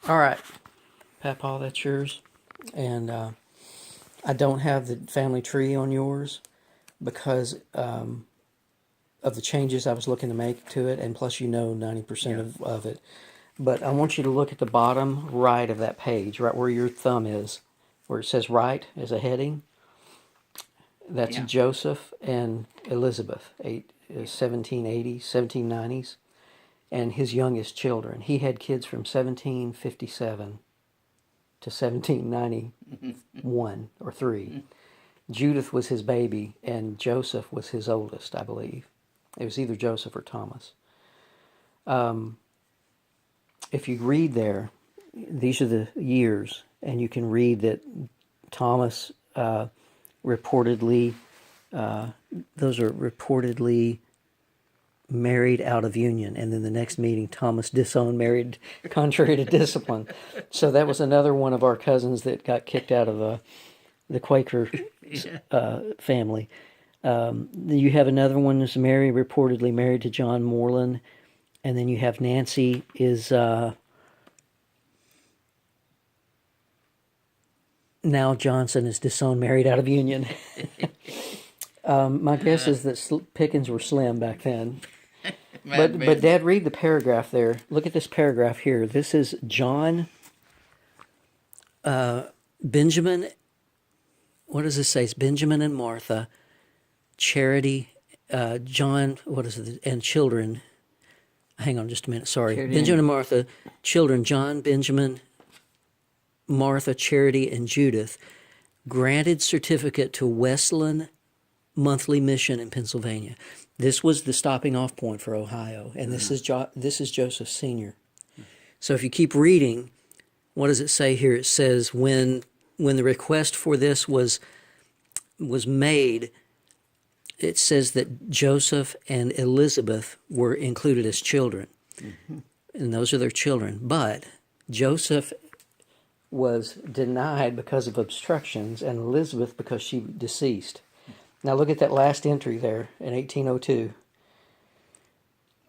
All right, Papaw, that's yours. And I don't have the family tree on yours because of the changes I was looking to make to it, and plus 90% of it. But I want you to look at the bottom right of that page, right where your thumb is, where it says right as a heading. That's Yeah. Joseph and Elizabeth, 1780s, 1790s, and his youngest children. He had kids from 1757 to 1791 or 3. Judith was his baby, and Joseph was his oldest, I believe. It was either Joseph or Thomas. If you read there, these are the years, and you can read that Thomas reportedly, those are reportedly married out of union, and then the next meeting Thomas disowned married contrary to discipline. So that was another one of our cousins that got kicked out of the Quaker family. You have another one that's Mary reportedly married to John Moreland, and then you have Nancy is now Johnson is disowned married out of union. My guess is that pickings were slim back then. But Dad, read the paragraph there. Look at this paragraph here. This is John Benjamin. What does this say? It's Benjamin and Martha, Charity, John. What is it? And children. Hang on just a minute. Sorry, Charity Benjamin and Martha, children. John, Benjamin, Martha, Charity, and Judith. Granted certificate to Westland Monthly Mission in Pennsylvania. This was the stopping off point for Ohio, and this is Joseph Sr. So if you keep reading, what does it say here? It says when the request for this was made, it says that Joseph and Elizabeth were included as children, and those are their children. But Joseph was denied because of obstructions, and Elizabeth because she deceased. Now look at that last entry there in 1802.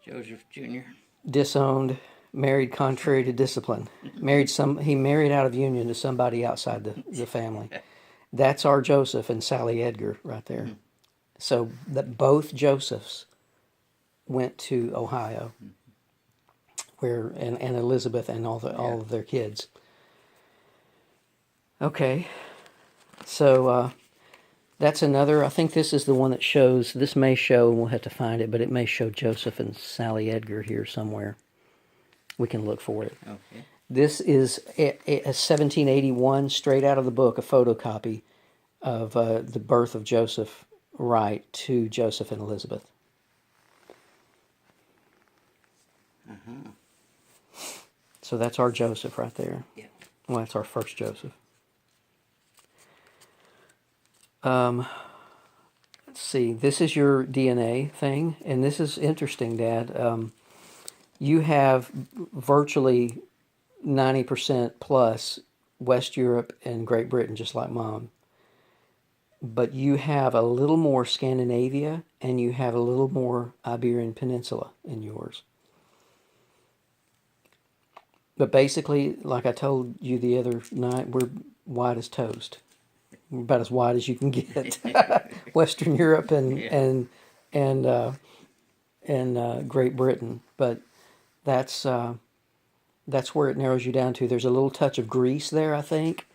Joseph Jr. Disowned, married contrary to discipline. He married out of union to somebody outside the family. That's our Joseph and Sally Edgar right there. So that both Josephs went to Ohio, and Elizabeth and all of their kids. Okay, so that's another. I think this is the one that shows. This may show, and we'll have to find it, but it may show Joseph and Sally Edgar here somewhere. We can look for it. Okay. This is a 1781, straight out of the book, a photocopy of the birth of Joseph Wright to Joseph and Elizabeth. So that's our Joseph right there. Yeah. Well, that's our first Joseph. Let's see. This is your DNA thing, and this is interesting, Dad. You have virtually 90% plus West Europe and Great Britain, just like Mom. But you have a little more Scandinavia, and you have a little more Iberian Peninsula in yours. But basically, like I told you the other night, we're white as toast. We're about as white as you can get. Western Europe and Great Britain, but that's where it narrows you down to. There's a little touch of Greece there, I think,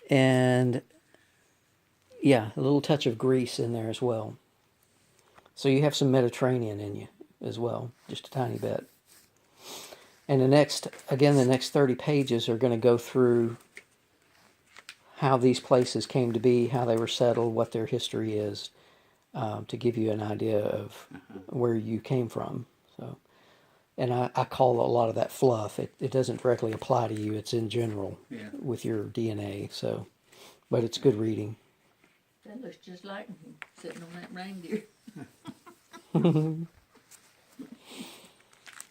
and yeah, a little touch of Greece in there as well. So you have some Mediterranean in you as well, just a tiny bit. And the next 30 pages are going to go through how these places came to be, how they were settled, what their history is, to give you an idea of where you came from. So, and I call a lot of that fluff. It doesn't directly apply to you. It's in general with your DNA. So, but it's good reading. That looks just like him sitting on that reindeer.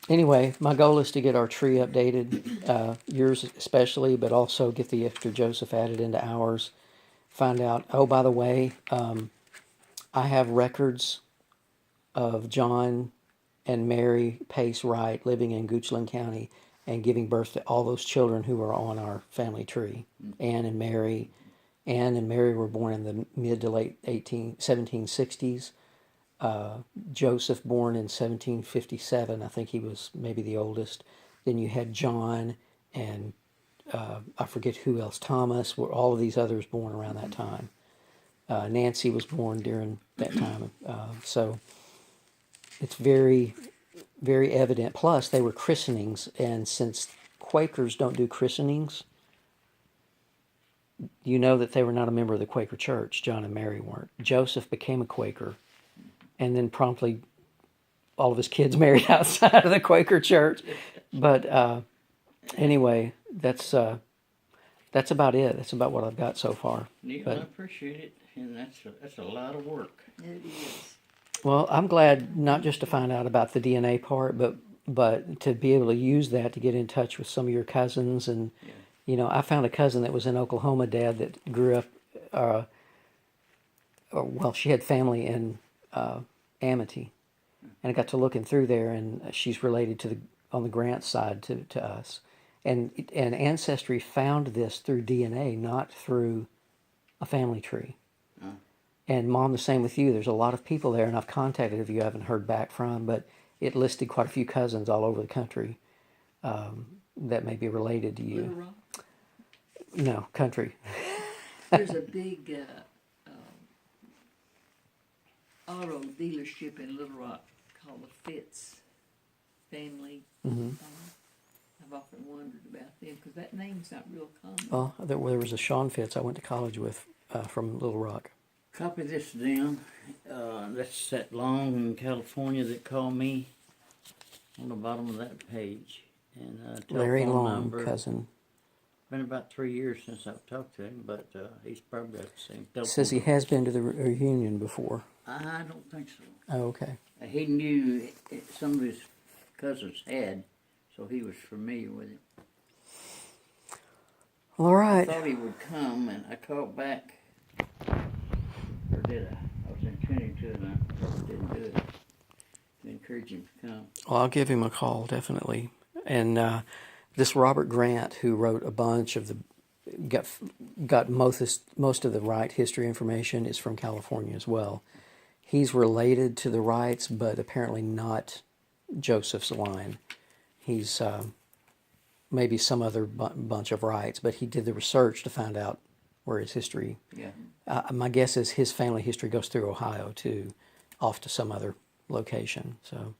Anyway, my goal is to get our tree updated, yours especially, but also get the extra Joseph added into ours. Find out, oh, by the way, I have records of John and Mary Pace Wright living in Goochland County and giving birth to all those children who are on our family tree. Anne and Mary. Anne and Mary were born in the mid to late 1760s. Joseph born in 1757. I think he was maybe the oldest. Then you had John and I forget who else. Thomas. Were all of these others born around that time. Nancy was born during that time. So it's very, very evident. Plus, they were christenings, and since Quakers don't do christenings, you know that they were not a member of the Quaker Church. John and Mary weren't. Joseph became a Quaker, and then promptly all of his kids married outside of the Quaker Church. But anyway, that's about it. That's about what I've got so far. Neil, But- I appreciate it, and that's a lot of work. It is. Well, I'm glad not just to find out about the DNA part, but to be able to use that to get in touch with some of your cousins. And Yeah. you know, I found a cousin that was in Oklahoma, Dad, that grew up. Well, she had family in Amity, and I got to looking through there, and she's related to on the Grant side to us. And Ancestry found this through DNA, not through a family tree. And Mom, the same with you. There's a lot of people there, and I've contacted if you haven't heard back from, but it listed quite a few cousins all over the country that may be related to Little you. Rock. No, country. There's a big auto dealership in Little Rock called the Fitz family. I've often wondered about them because that name's not real common. Well, there was a Sean Fitz I went to college with from Little Rock. Copy this down. That's that long in California that called me on the bottom of that page. And Larry telephone Long, number. cousin. Been about 3 years since I've talked to him, but he's probably got the same telephone. Says he has been to the reunion before. I don't think so. Oh, okay. He knew some of his cousins had, so he was familiar with it. Well, all I right. thought he would come, and I called back. Or did I? I was intending to, and I probably didn't do it. To encourage him to come. Well, I'll give him a call, definitely. And this Robert Grant, who wrote a bunch of got most of the Wright history information, is from California as well. He's related to the Wrights, but apparently not Joseph's line. He's maybe some other bunch of Wrights, but he did the research to find out where his history. Yeah. My guess is his family history goes through Ohio too, off to some other location. So